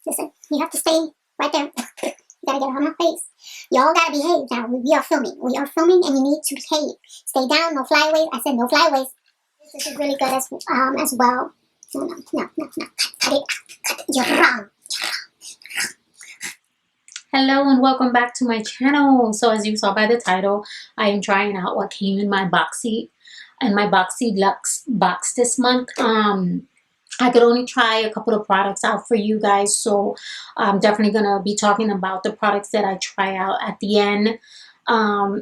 Listen, you have to stay right there. You gotta get it on my face. Y'all gotta behave now. We are filming. We are filming and you need to behave. Stay down, no flyaways. I said no flyaways. This is really good as well. No. Cut it. You're wrong. Hello and welcome back to my channel. So as you saw by the title, I am trying out what came in my Boxyluxe box this month. I could only try a couple of products out for you guys, so I'm definitely gonna be talking about the products that I try out at the end.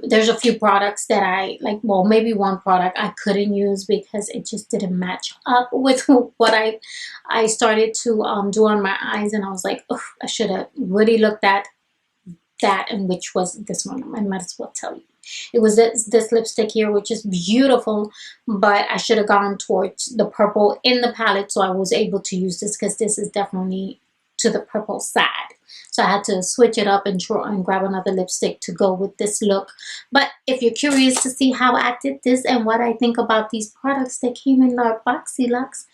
There's a few products that I like, well, maybe one product I couldn't use because it just didn't match up with what I started to do on my eyes, and I was like, I should have really looked at that, and which was this one. I might as well tell you. It was this lipstick here, which is beautiful, but I should have gone towards the purple in the palette, so I was able to use this because this is definitely to the purple side. So I had to switch it up and grab another lipstick to go with this look. But if you're curious to see how I did this and what I think about these products that came in our Boxyluxe,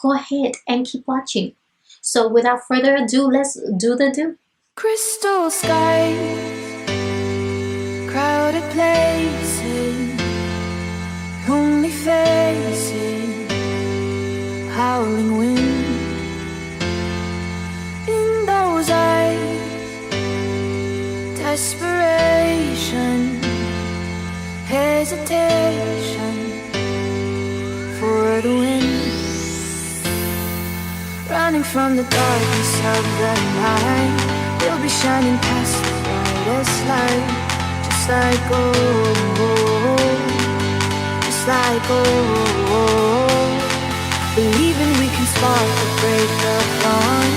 go ahead and keep watching. So without further ado, let's do the do. Crystal skies, crowded places, lonely faces, howling wind. In those eyes, desperation, hesitation for the wind. Running from the darkness of the night, we'll be shining past the brightest light. Just like gold, just like gold. Believing we can spark the break of dawn.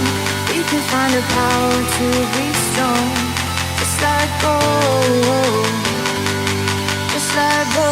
We can find the power to be strong. Just like gold, just like gold.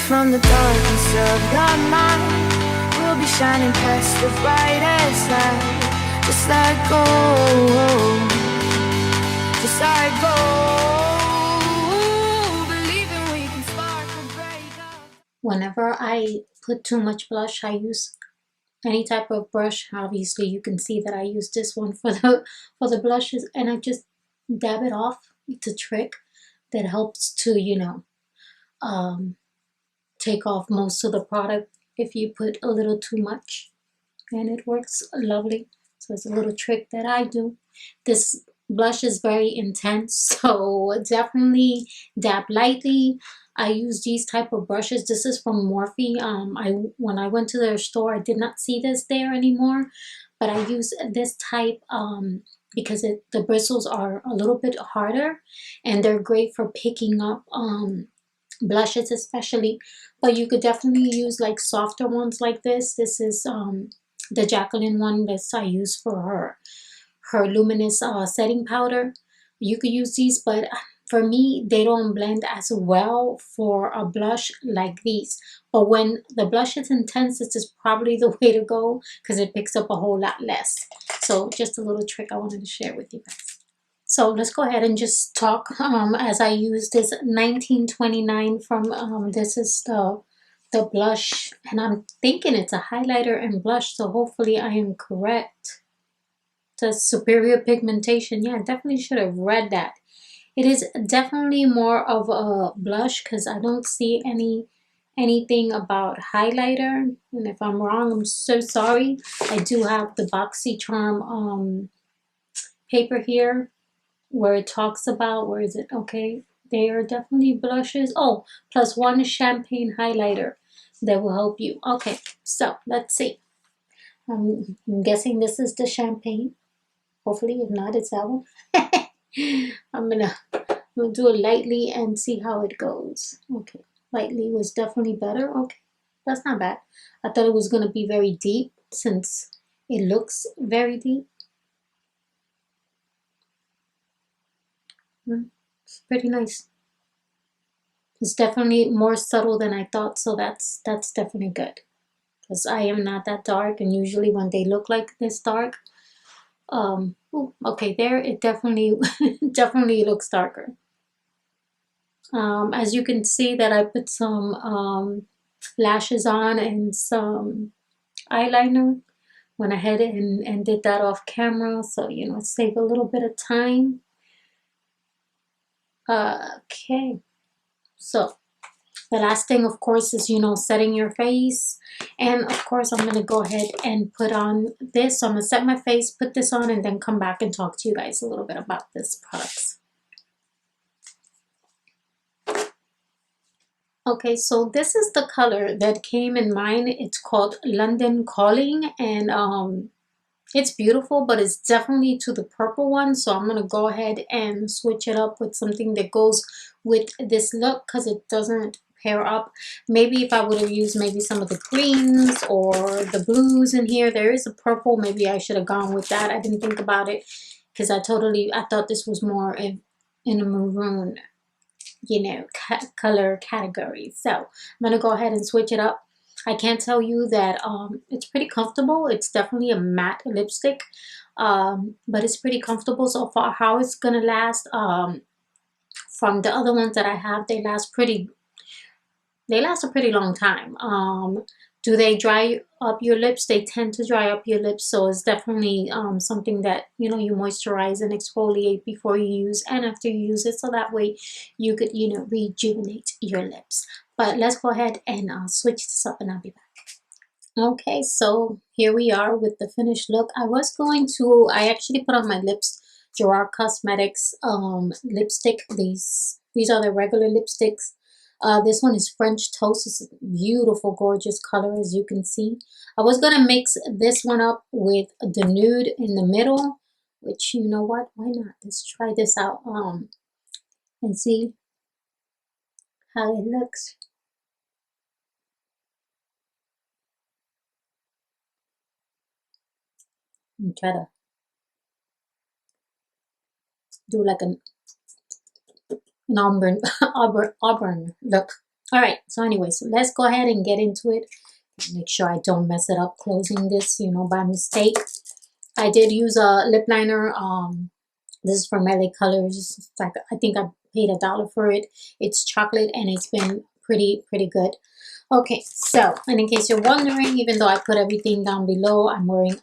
From the darkness of the night, we'll be shining past the brightest light. Just like gold, just like gold. Believing we can spark a breakup. Whenever I put too much blush, I use any type of brush. Obviously you can see that I use this one for the blushes, and I just dab it off. It's a trick that helps to, you know, take off most of the product if you put a little too much, and it works lovely. So it's a little trick that I do. This blush is very intense, so definitely dab lightly. I use these type of brushes. This is from Morphe. When I went to their store, I did not see this there anymore, but I use this type because the bristles are a little bit harder, and they're great for picking up blushes especially. But you could definitely use like softer ones like this. This is the Jacqueline one that I use for her luminous setting powder. You could use these, but for me they don't blend as well for a blush like these. But when the blush is intense, this is probably the way to go because it picks up a whole lot less. So just a little trick I wanted to share with you guys. So let's go ahead and just talk as I use this 1929 from, this is the blush, and I'm thinking it's a highlighter and blush, so hopefully I am correct. The superior pigmentation, yeah, I definitely should have read that. It is definitely more of a blush because I don't see anything about highlighter. And if I'm wrong, I'm so sorry. I do have the Boxycharm paper here where it talks about, where is it? Okay, they are definitely blushes. Oh, plus one champagne highlighter that will help you. Okay, so let's see. I'm guessing this is the champagne. Hopefully, if not, it's that one. I'm gonna do it lightly and see how it goes. Okay, lightly was definitely better. Okay, that's not bad. I thought it was gonna be very deep since it looks very deep. It's pretty nice. It's definitely more subtle than I thought, so that's definitely good. Because I am not that dark, and usually when they look like this dark, ooh, okay, there it definitely definitely looks darker. As you can see that I put some lashes on and some eyeliner. Went ahead and did that off camera, so you know, save a little bit of time. Okay, so the last thing, of course, is, you know, setting your face. And of course, I'm going to go ahead and put on this. So I'm going to set my face, put this on, and then come back and talk to you guys a little bit about this product. Okay, so this is the color that came in mine. It's called London Calling, and it's beautiful, but it's definitely to the purple one. So I'm going to go ahead and switch it up with something that goes with this look because it doesn't pair up. Maybe if I would have used maybe some of the greens or the blues in here. There is a purple. Maybe I should have gone with that. I didn't think about it because I thought this was more in a maroon, you know, color category. So I'm going to go ahead and switch it up. I can tell you that it's pretty comfortable. It's definitely a matte lipstick, but it's pretty comfortable so far. How it's gonna last, from the other ones that I have, they last a pretty long time. Do they dry up your lips? They tend to dry up your lips, so it's definitely something that, you know, you moisturize and exfoliate before you use and after you use it, so that way you could, you know, rejuvenate your lips. But let's go ahead and switch this up and I'll be back. Okay, so here we are with the finished look. I actually put on my lips Gerard Cosmetics lipstick. These are the regular lipsticks. This one is French Toast. It's a beautiful, gorgeous color, as you can see. I was gonna mix this one up with the nude in the middle, which, you know what? Why not? Let's try this out and see how it looks. And try to do like an auburn auburn look. All right, so anyway, so let's go ahead and get into it. Make sure I don't mess it up closing this, you know, by mistake. I did use a lip liner. This is from LA Colors. It's like, I think I paid $1 for it. It's chocolate and it's been pretty good. Okay, so, and in case you're wondering, even though I put everything down below, I'm wearing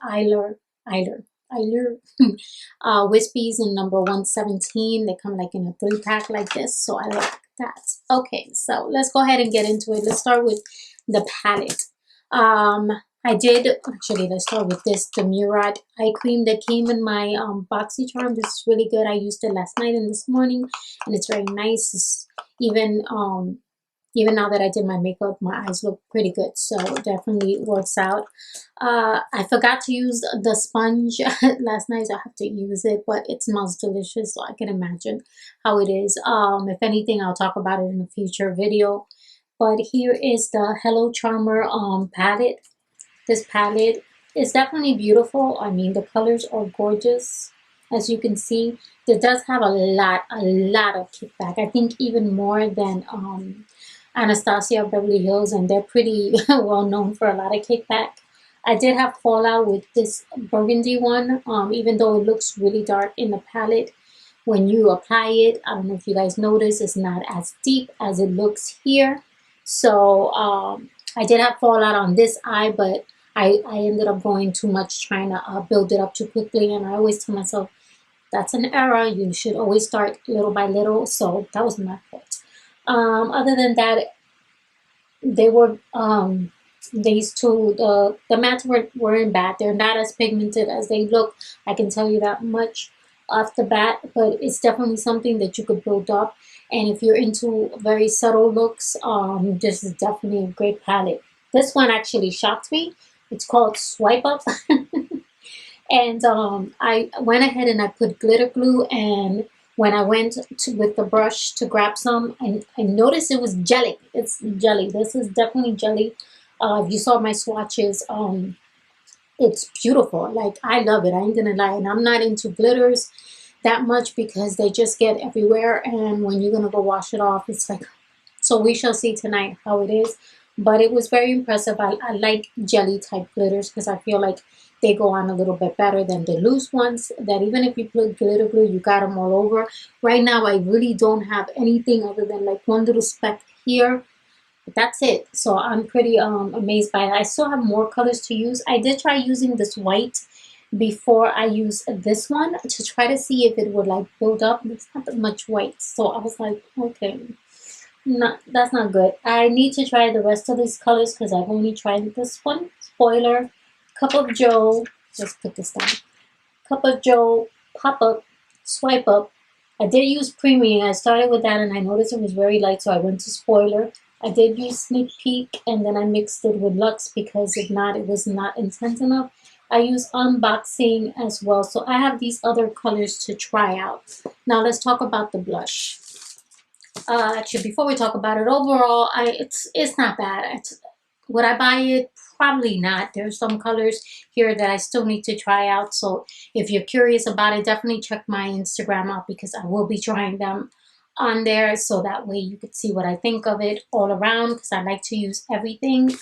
Wispies in number 117. They come like in a 3-pack like this, so I like that. Okay, so let's go ahead and get into it. Let's start with the palette. Let's start with this, the Murad eye cream that came in my Boxycharm. This is really good. I used it last night and this morning, and it's very nice. It's even now that I did my makeup, my eyes look pretty good, so it definitely works out. I forgot to use the sponge last night, so I have to use it, but it smells delicious, so I can imagine how it is. If anything, I'll talk about it in a future video. But here is the Hello Charmer palette. This palette is definitely beautiful. I mean, the colors are gorgeous. As you can see, it does have a lot of kickback. I think even more than Anastasia Beverly Hills, and they're pretty well known for a lot of kickback. I did have fallout with this burgundy one, even though it looks really dark in the palette. When you apply it, I don't know if you guys notice, it's not as deep as it looks here. So I did have fallout on this eye, but I ended up going too much, trying to build it up too quickly. And I always tell myself, That's an error. You should always start little by little. So that was my fault. Other than that, they were these two, the mattes weren't bad. They're not as pigmented as they look. I can tell you that much off the bat, but it's definitely something that you could build up. And if you're into very subtle looks, this is definitely a great palette. This one actually shocked me. It's called Swipe Up. And I went ahead and I put glitter glue, and when I went to with the brush to grab some, I noticed it was jelly. It's jelly. This is definitely jelly. If you saw my swatches, it's beautiful. Like, I love it. I ain't gonna lie. And I'm not into glitters that much because they just get everywhere, and when you're gonna go wash it off, it's like, so we shall see tonight how it is. But it was very impressive. I like jelly type glitters because I feel like they go on a little bit better than the loose ones that even if you put glitter glue, you got them all over. Right now, I really don't have anything other than like one little speck here. But that's it. So I'm pretty amazed by it. I still have more colors to use. I did try using this white before I use this one to try to see if it would like build up. There's not that much white. So I was like, okay, no, that's not good. I need to try the rest of these colors because I've only tried this one. Spoiler, Cup of Joe. Let's put this down. Cup of Joe, Pop Up, Swipe Up. I did use Premium. I started with that and I noticed it was very light, so I went to Spoiler. I did use Sneak Peek and then I mixed it with Luxe because if not, it was not intense enough. I use Unboxing as well. So I have these other colors to try out. Now let's talk about the blush. Actually, before we talk about it, overall, it's not bad. Would I buy it? Probably not. There's some colors here that I still need to try out. So if you're curious about it, definitely check my Instagram out because I will be trying them on there. So that way you could see what I think of it all around because I like to use everything.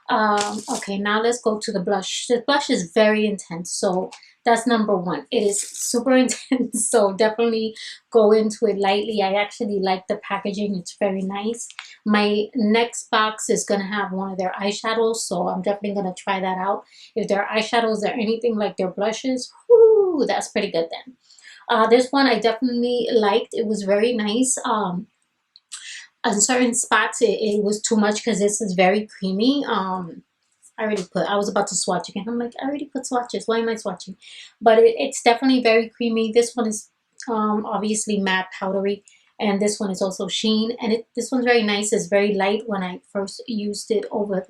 Okay, now let's go to the blush. The blush is very intense. So that's number one. It is super intense. So definitely go into it lightly. I actually like the packaging. It's very nice. My next box is going to have one of their eyeshadows, so I'm definitely going to try that out. If their eyeshadows are anything like their blushes, whoo, that's pretty good then. This one I definitely liked. It was very nice. On certain spots, it was too much because this is very creamy. I was about to swatch again. I'm like, I already put swatches. Why am I swatching? But it's definitely very creamy. This one is obviously matte powdery. And this one is also sheen. And this one's very nice. It's very light when I first used it over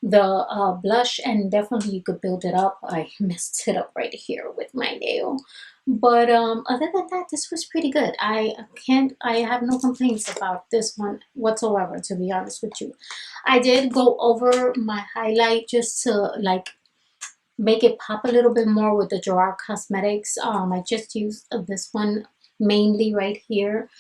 the blush. And definitely you could build it up. I messed it up right here with my nail. But other than that, this was pretty good. I have no complaints about this one whatsoever, to be honest with you. I did go over my highlight just to like make it pop a little bit more with the Gerard Cosmetics. I just used this one mainly right here.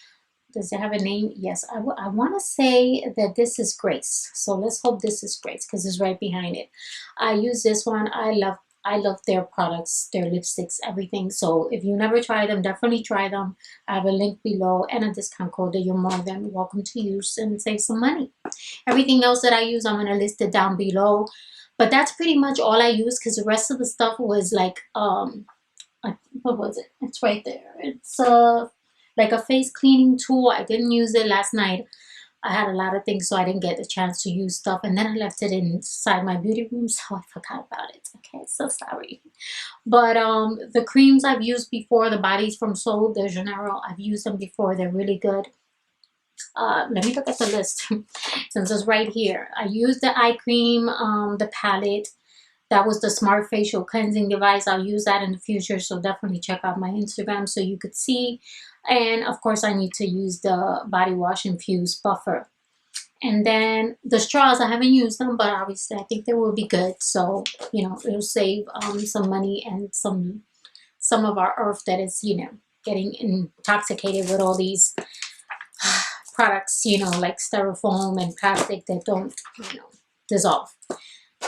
Does it have a name? Yes, I want to say that this is Grace. So let's hope this is Grace because it's right behind it. I use this one. I love their products, their lipsticks, everything. So if you never tried them, definitely try them. I have a link below and a discount code that you're more than welcome to use and save some money. Everything else that I use, I'm going to list it down below. But that's pretty much all I use because the rest of the stuff was like, what was it? It's right there. It's like a face cleaning tool. I didn't use it last night. I had a lot of things, so I didn't get the chance to use stuff. And then I left it inside my beauty room, so I forgot about it. Okay, so sorry. But the creams I've used before, the bodies from Sol de Janeiro, I've used them before. They're really good. Let me look at the list since it's right here. I used the eye cream, the palette. That was the Smart Facial Cleansing Device. I'll use that in the future, so definitely check out my Instagram so you could see. And of course, I need to use the Body Wash Infused Buffer. And then the straws, I haven't used them, but obviously I think they will be good. So, you know, it'll save some money and some of our earth that is, you know, getting intoxicated with all these products, you know, like styrofoam and plastic that don't, you know, dissolve.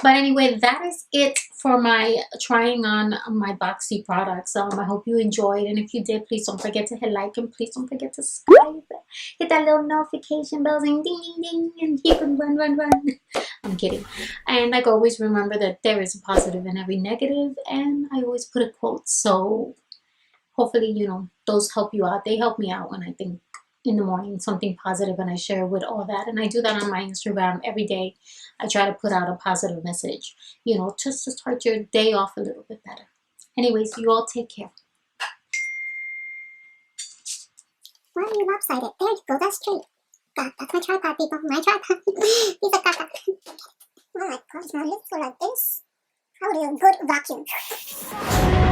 But anyway, that is it for my trying on my Boxy products. I hope you enjoyed. And if you did, please don't forget to hit like and please don't forget to subscribe. Hit that little notification bell saying ding, ding, ding. And you can run, run, run. I'm kidding. And like always, remember that there is a positive in every negative. And I always put a quote. So hopefully, you know, those help you out. They help me out when I think in the morning something positive and I share with all that. And I do that on my Instagram every day. I try to put out a positive message, you know, just to start your day off a little bit better. Anyways, you all take care. Why are you lopsided? There you go, that's straight. God, that's my tripod, people. My tripod. He's a caca. Oh my gosh, my lips are like this. How do you good vacuum?